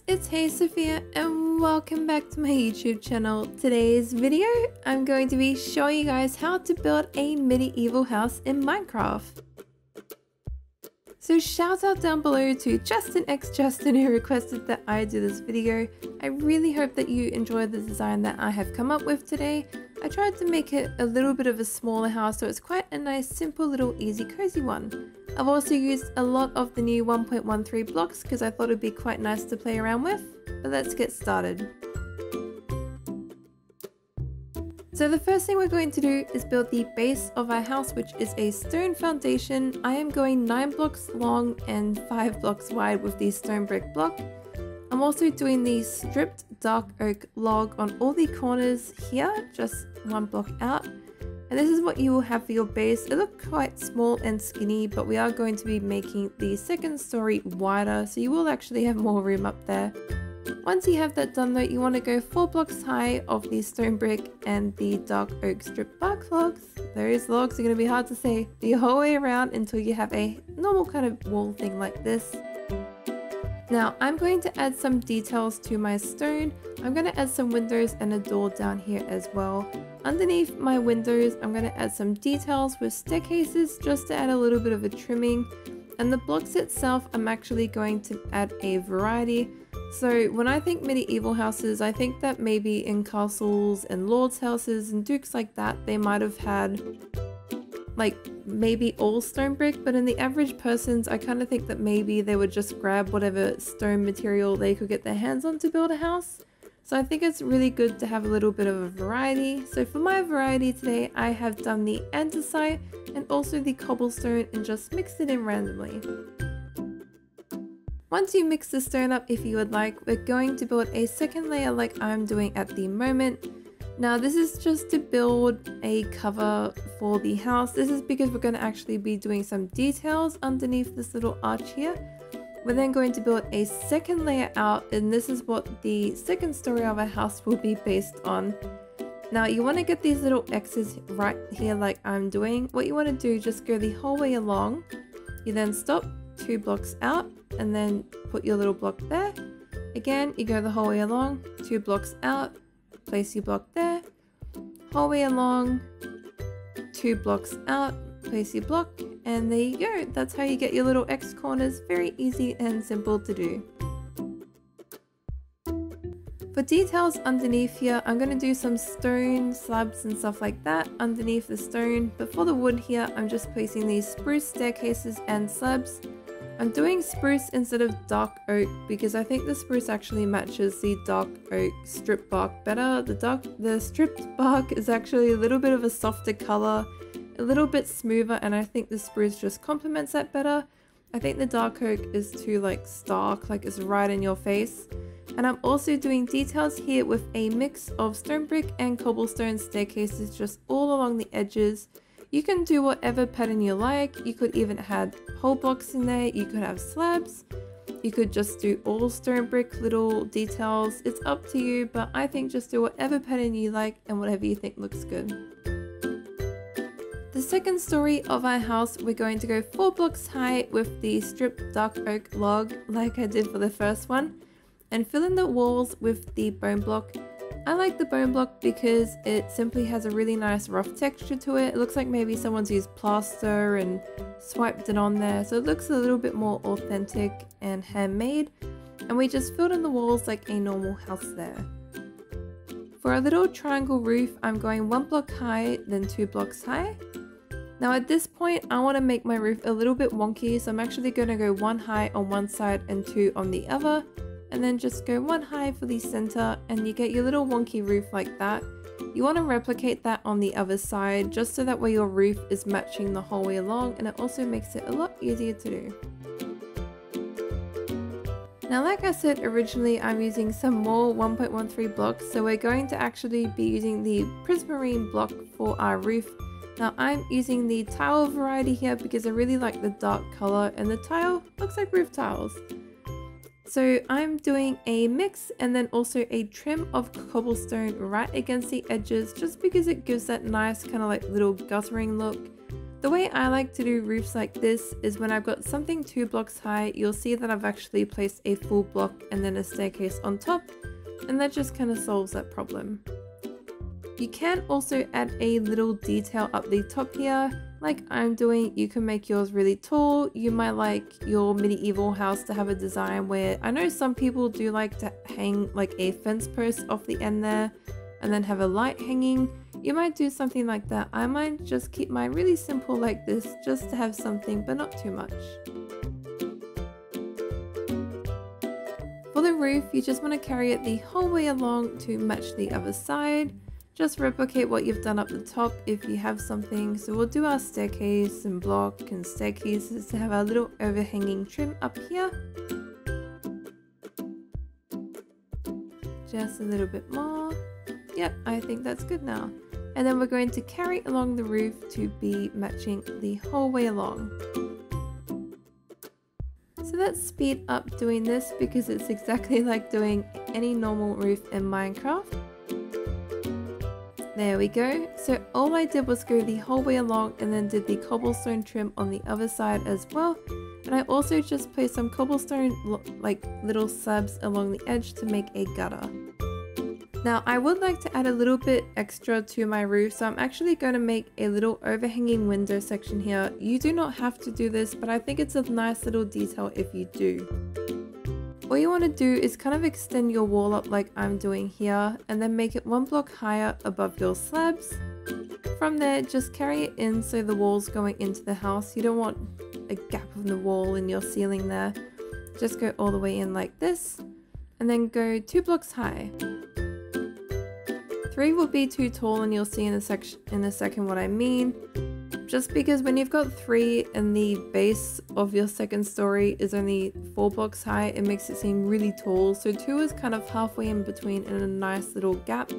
it's HeySofia and welcome back to my YouTube channel. Today's video, I'm going to be showing you guys how to build a medieval house in Minecraft. So shout out down below to Justin X Justin who requested that I do this video. I really hope that you enjoyed the design that I have come up with today. I tried to make it a little bit of a smaller house so it's quite a nice, simple, little, easy, cozy one. I've also used a lot of the new 1.13 blocks because I thought it'd be quite nice to play around with. But let's get started. So the first thing we're going to do is build the base of our house, which is a stone foundation. I am going 9 blocks long and 5 blocks wide with the stone brick block. I'm also doing the stripped dark oak log on all the corners here, just 1 block out. And this is what you will have for your base. It looks quite small and skinny, but we are going to be making the second story wider, so you will actually have more room up there. Once you have that done though, you want to go 4 blocks high of the stone brick and the dark oak strip bark logs. Those logs are going to be hard to say the whole way around until you have a normal kind of wall thing like this. Now I'm going to add some details to my stone. I'm going to add some windows and a door down here as well. Underneath my windows, I'm going to add some details with staircases just to add a little bit of a trimming. And the blocks itself, I'm actually going to add a variety. So when I think medieval houses, I think that maybe in castles and lords' houses and dukes like that, they might have had like maybe all stone brick, but in the average person's, I kind of think that maybe they would just grab whatever stone material they could get their hands on to build a house. So I think it's really good to have a little bit of a variety. So for my variety today, I have done the andesite and also the cobblestone and just mixed it in randomly. Once you mix the stone up, if you would like, we're going to build a second layer like I'm doing at the moment. Now this is just to build a cover for the house. This is because we're going to actually be doing some details underneath this little arch here. We're then going to build a second layer out, and this is what the second story of our house will be based on. Now you want to get these little X's right here like I'm doing. What you want to do, just go the whole way along. You then stop 2 blocks out and then put your little block there. Again, you go the whole way along, 2 blocks out, place your block there, whole way along, 2 blocks out, place your block, and there you go. That's how you get your little X corners. Very easy and simple to do. For details underneath here, I'm going to do some stone slabs and stuff like that underneath the stone, but for the wood here, I'm just placing these spruce staircases and slabs. I'm doing spruce instead of dark oak because I think the spruce actually matches the dark oak strip bark better. The stripped bark is actually a little bit of a softer color, a little bit smoother, and I think the spruce just complements that better. I think the dark oak is too like stark, like it's right in your face. And I'm also doing details here with a mix of stone brick and cobblestone staircases just all along the edges. You can do whatever pattern you like. You could even add whole blocks in there. You could have slabs. You could just do all stone brick little details. It's up to you, but I think just do whatever pattern you like and whatever you think looks good. The second story of our house, we're going to go 4 blocks high with the stripped dark oak log like I did for the first one, and fill in the walls with the bone block. I like the bone block because it simply has a really nice rough texture to it. It looks like maybe someone's used plaster and swiped it on there, so it looks a little bit more authentic and handmade. And we just filled in the walls like a normal house there. For a little triangle roof, I'm going 1 block high, then 2 blocks high. Now at this point, I want to make my roof a little bit wonky, so I'm actually going to go 1 high on one side and 2 on the other. And then just go 1 high for the center, and you get your little wonky roof like that. You want to replicate that on the other side just so that way your roof is matching the whole way along, and it also makes it a lot easier to do. Now like I said originally, I'm using some more 1.13 blocks, so we're going to actually be using the prismarine block for our roof. Now I'm using the tile variety here because I really like the dark color, and the tile looks like roof tiles. So I'm doing a mix and then also a trim of cobblestone right against the edges just because it gives that nice kind of like little guttering look. The way I like to do roofs like this is when I've got something 2 blocks high, you'll see that I've actually placed a full block and then a staircase on top, and that just kind of solves that problem. You can also add a little detail up the top here, like I'm doing. You can make yours really tall. You might like your medieval house to have a design where, I know some people do like to hang like a fence post off the end there and then have a light hanging. You might do something like that. I might just keep mine really simple like this, just to have something but not too much. For the roof, you just want to carry it the whole way along to match the other side. Just replicate what you've done up the top if you have something. So we'll do our staircase and block and staircases to have our little overhanging trim up here. Just a little bit more. Yep, I think that's good now. And then we're going to carry along the roof to be matching the whole way along. So let's speed up doing this because it's exactly like doing any normal roof in Minecraft. There we go. So all I did was go the whole way along and then did the cobblestone trim on the other side as well. And I also just placed some cobblestone like little slabs along the edge to make a gutter. Now I would like to add a little bit extra to my roof, so I'm actually going to make a little overhanging window section here. You do not have to do this, but I think it's a nice little detail if you do. All you want to do is kind of extend your wall up like I'm doing here, and then make it 1 block higher above your slabs. From there, just carry it in so the wall's going into the house. You don't want a gap in the wall in your ceiling there. Just go all the way in like this, and then go 2 blocks high. 3 will be too tall, and you'll see in a second what I mean. Just because when you've got 3 and the base of your second story is only 4 blocks high, it makes it seem really tall. So 2 is kind of halfway in between in a nice little gap.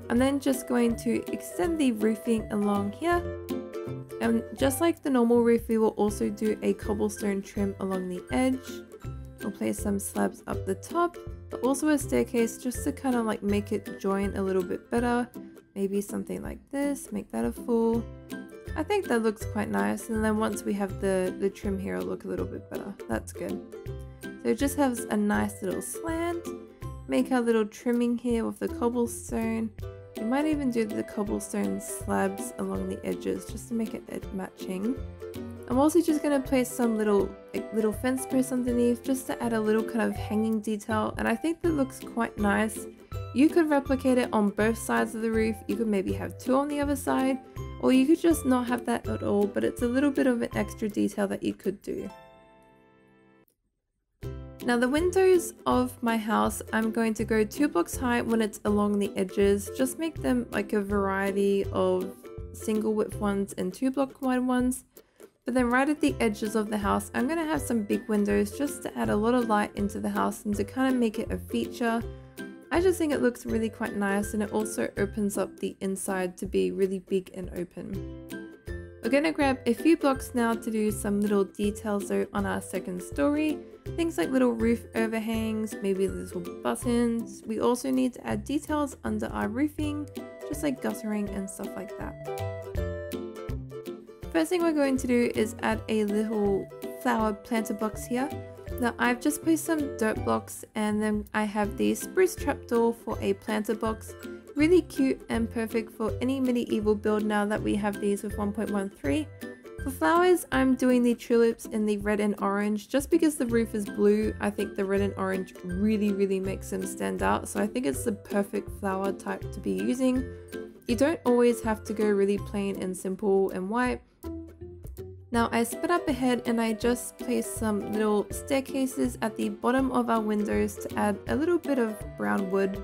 I'm then just going to extend the roofing along here. And just like the normal roof, we will also do a cobblestone trim along the edge. We'll place some slabs up the top, but also a staircase just to kind of like make it join a little bit better. Maybe something like this, make that a full. I think that looks quite nice, and then once we have the trim here, it'll look a little bit better. That's good. So it just has a nice little slant. Make our little trimming here with the cobblestone. You might even do the cobblestone slabs along the edges just to make it matching. I'm also just going to place some little fence posts underneath just to add a little kind of hanging detail, and I think that looks quite nice. You could replicate it on both sides of the roof. You could maybe have 2 on the other side, or you could just not have that at all, but it's a little bit of an extra detail that you could do. Now the windows of my house, I'm going to go 2 blocks high when it's along the edges. Just make them like a variety of single width ones and 2 block wide ones. But then right at the edges of the house, I'm going to have some big windows just to add a lot of light into the house and to kind of make it a feature. I just think it looks really quite nice, and it also opens up the inside to be really big and open. We're going to grab a few blocks now to do some little details though on our second story. Things like little roof overhangs, maybe little buttons. We also need to add details under our roofing, just like guttering and stuff like that. First thing we're going to do is add a little flower planter box here. Now I've just placed some dirt blocks, and then I have the spruce trapdoor for a planter box. Really cute and perfect for any medieval build now that we have these with 1.13. For flowers, I'm doing the tulips in the red and orange. Just because the roof is blue, I think the red and orange really makes them stand out. So I think it's the perfect flower type to be using. You don't always have to go really plain and simple and white. Now I sped up ahead and I just placed some little staircases at the bottom of our windows to add a little bit of brown wood,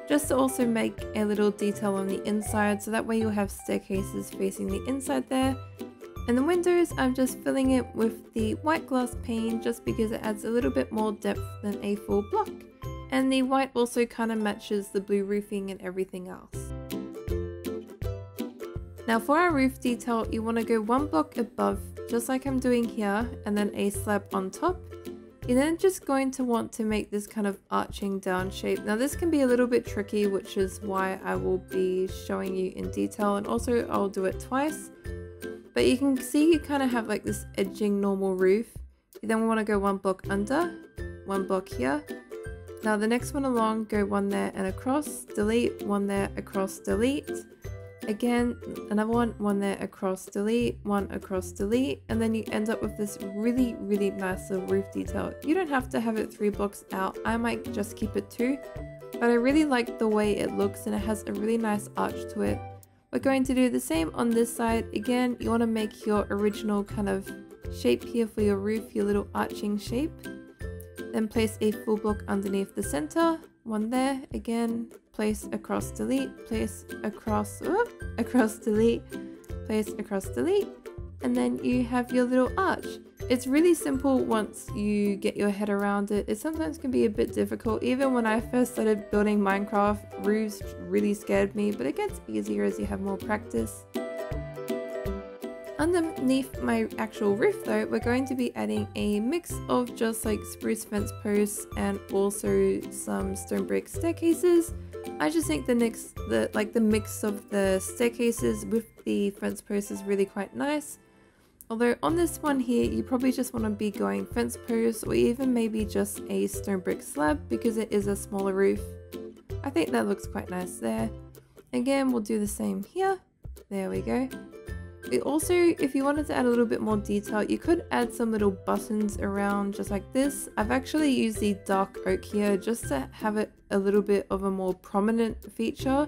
just to also make a little detail on the inside, so that way you'll have staircases facing the inside there. And the windows, I'm just filling it with the white glass pane just because it adds a little bit more depth than a full block. And the white also kind of matches the blue roofing and everything else. Now for our roof detail, you want to go 1 block above, just like I'm doing here, and then a slab on top. You're then just going to want to make this kind of arching down shape. Now this can be a little bit tricky, which is why I will be showing you in detail, and also I'll do it twice. But you can see you kind of have like this edging normal roof. Then we want to go one block under, one block here. Now the next one along, go one there and across, delete, one there, across, delete. Again, another one there, across, delete, one across, delete. And then you end up with this really nice little roof detail. You don't have to have it 3 blocks out. I might just keep it 2. But I really like the way it looks and it has a really nice arch to it. We're going to do the same on this side. Again, you want to make your original kind of shape here for your roof, your little arching shape. Then place a full block underneath the center, one there, again, place across, delete, place across, across, delete, place across, delete, and then you have your little arch. It's really simple once you get your head around it. It sometimes can be a bit difficult. Even when I first started building Minecraft, roofs really scared me, but it gets easier as you have more practice. Underneath my actual roof though, we're going to be adding a mix of just like spruce fence posts and also some stone brick staircases. I just think the mix of the staircases with the fence posts is really quite nice. Although on this one here, you probably just want to be going fence posts or even maybe just a stone brick slab because it is a smaller roof. I think that looks quite nice there. Again, we'll do the same here. There we go. It also, if you wanted to add a little bit more detail, you could add some little buttons around just like this. I've actually used the dark oak here just to have it a little bit of a more prominent feature.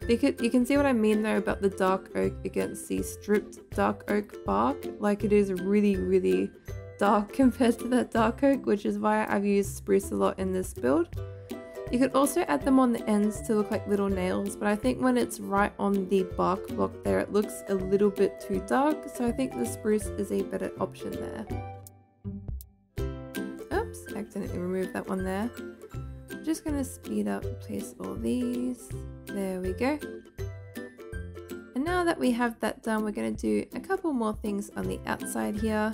Because you can see what I mean though about the dark oak against the stripped dark oak bark. Like it is really dark compared to that dark oak, which is why I've used spruce a lot in this build. You could also add them on the ends to look like little nails, but I think when it's right on the bark block there, it looks a little bit too dark, so I think the spruce is a better option there. Oops, accidentally removed that one there. I'm just going to speed up, place all these. There we go. And now that we have that done, we're going to do a couple more things on the outside here.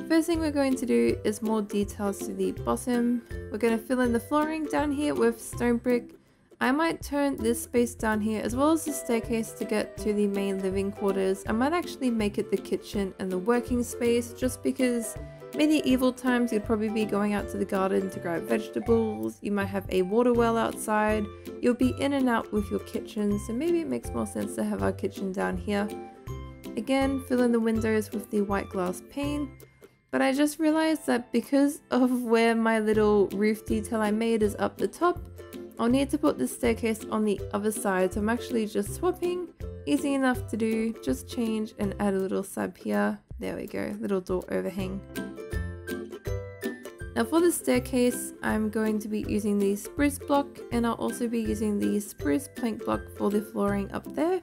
First thing we're going to do is more details to the bottom. We're going to fill in the flooring down here with stone brick. I might turn this space down here as well as the staircase to get to the main living quarters. I might actually make it the kitchen and the working space just because medieval times you'd probably be going out to the garden to grab vegetables. You might have a water well outside. You'll be in and out with your kitchen, so maybe it makes more sense to have our kitchen down here. Again, fill in the windows with the white glass pane. But I just realized that because of where my little roof detail I made is up the top, I'll need to put the staircase on the other side. So I'm actually just swapping. Easy enough to do. Just change and add a little slab here. There we go. Little door overhang. Now for the staircase, I'm going to be using the spruce block and I'll also be using the spruce plank block for the flooring up there.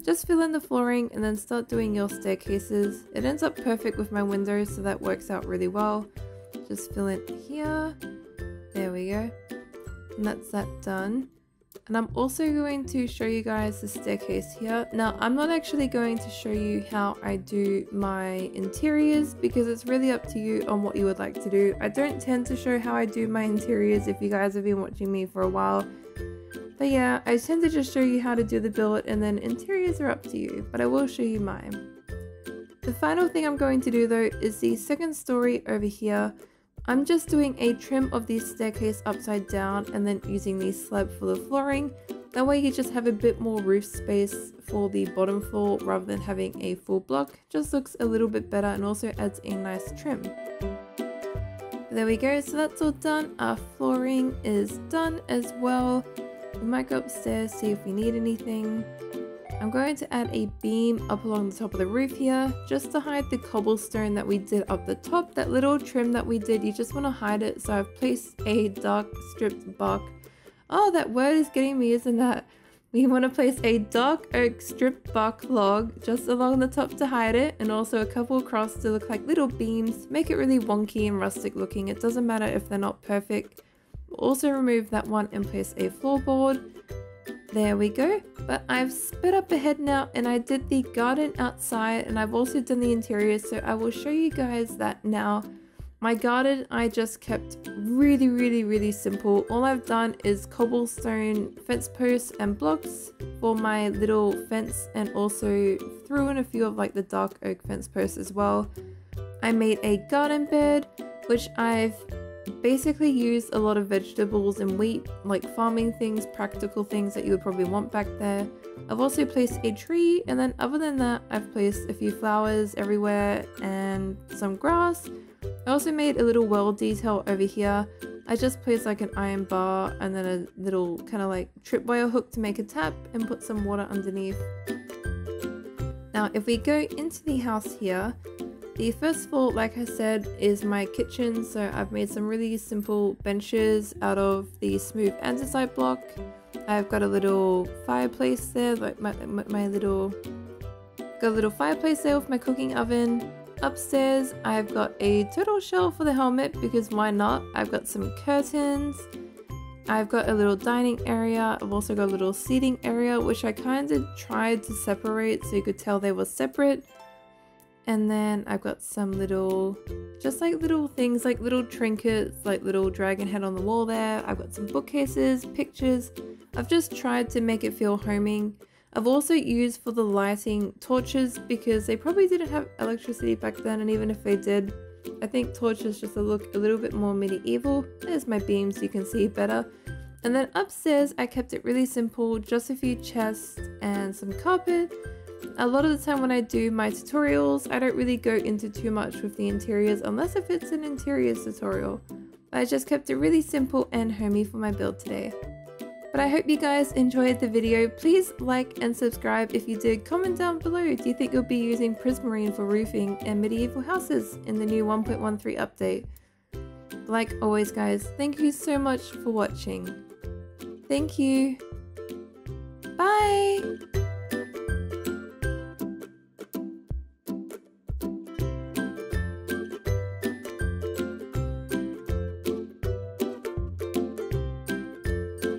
Just fill in the flooring and then start doing your staircases. It ends up perfect with my windows, so that works out really well. Just fill it here. There we go. And that's that done. And I'm also going to show you guys the staircase here. Now, I'm not actually going to show you how I do my interiors because it's really up to you on what you would like to do. I don't tend to show how I do my interiors if you guys have been watching me for a while. But yeah, I tend to just show you how to do the build and then interiors are up to you, but I will show you mine. The final thing I'm going to do though is the second story over here. I'm just doing a trim of the staircase upside down and then using the slab for the flooring. That way you just have a bit more roof space for the bottom floor rather than having a full block. Just looks a little bit better and also adds a nice trim. There we go, so that's all done. Our flooring is done as well. We might go upstairs, see if we need anything. I'm going to add a beam up along the top of the roof here, just to hide the cobblestone that we did up the top. That little trim that we did, you just want to hide it. So I've placed a dark stripped bark. Oh, that word is getting me, isn't that? We want to place a dark oak stripped bark log just along the top to hide it, and also a couple across to look like little beams. Make it really wonky and rustic looking. It doesn't matter if they're not perfect. Also remove that one and place a floorboard. There we go. But I've sped up ahead now and I did the garden outside and I've also done the interior, so I will show you guys that now. My garden I just kept really simple. All I've done is cobblestone fence posts and blocks for my little fence, and also threw in a few of like the dark oak fence posts as well. I made a garden bed, which I've basically used a lot of vegetables and wheat, like farming things, practical things that you would probably want back there. I've also placed a tree, and then other than that I've placed a few flowers everywhere and some grass. I also made a little well detail over here. I just placed like an iron bar and then a little kind of like tripwire hook to make a tap and put some water underneath. Now if we go into the house here, the first floor, like I said, is my kitchen. So I've made some really simple benches out of the smooth andesite block. I've got a little fireplace there, like got a little fireplace there with my cooking oven. Upstairs, I've got a turtle shell for the helmet because why not? I've got some curtains. I've got a little dining area. I've also got a little seating area, which I kind of tried to separate so you could tell they were separate. And then I've got some little, just like little things, like little trinkets, like little dragon head on the wall there. I've got some bookcases, pictures. I've just tried to make it feel homing. I've also used for the lighting torches because they probably didn't have electricity back then, and even if they did, I think torches just look a little bit more medieval. There's my beams, you can see better. And then upstairs I kept it really simple, just a few chests and some carpet. A lot of the time when I do my tutorials, I don't really go into too much with the interiors unless if it's an interiors tutorial. I just kept it really simple and homey for my build today. But I hope you guys enjoyed the video. Please like and subscribe if you did. Comment down below, do you think you'll be using prismarine for roofing and medieval houses in the new 1.13 update? Like always guys, thank you so much for watching. Thank you. Bye!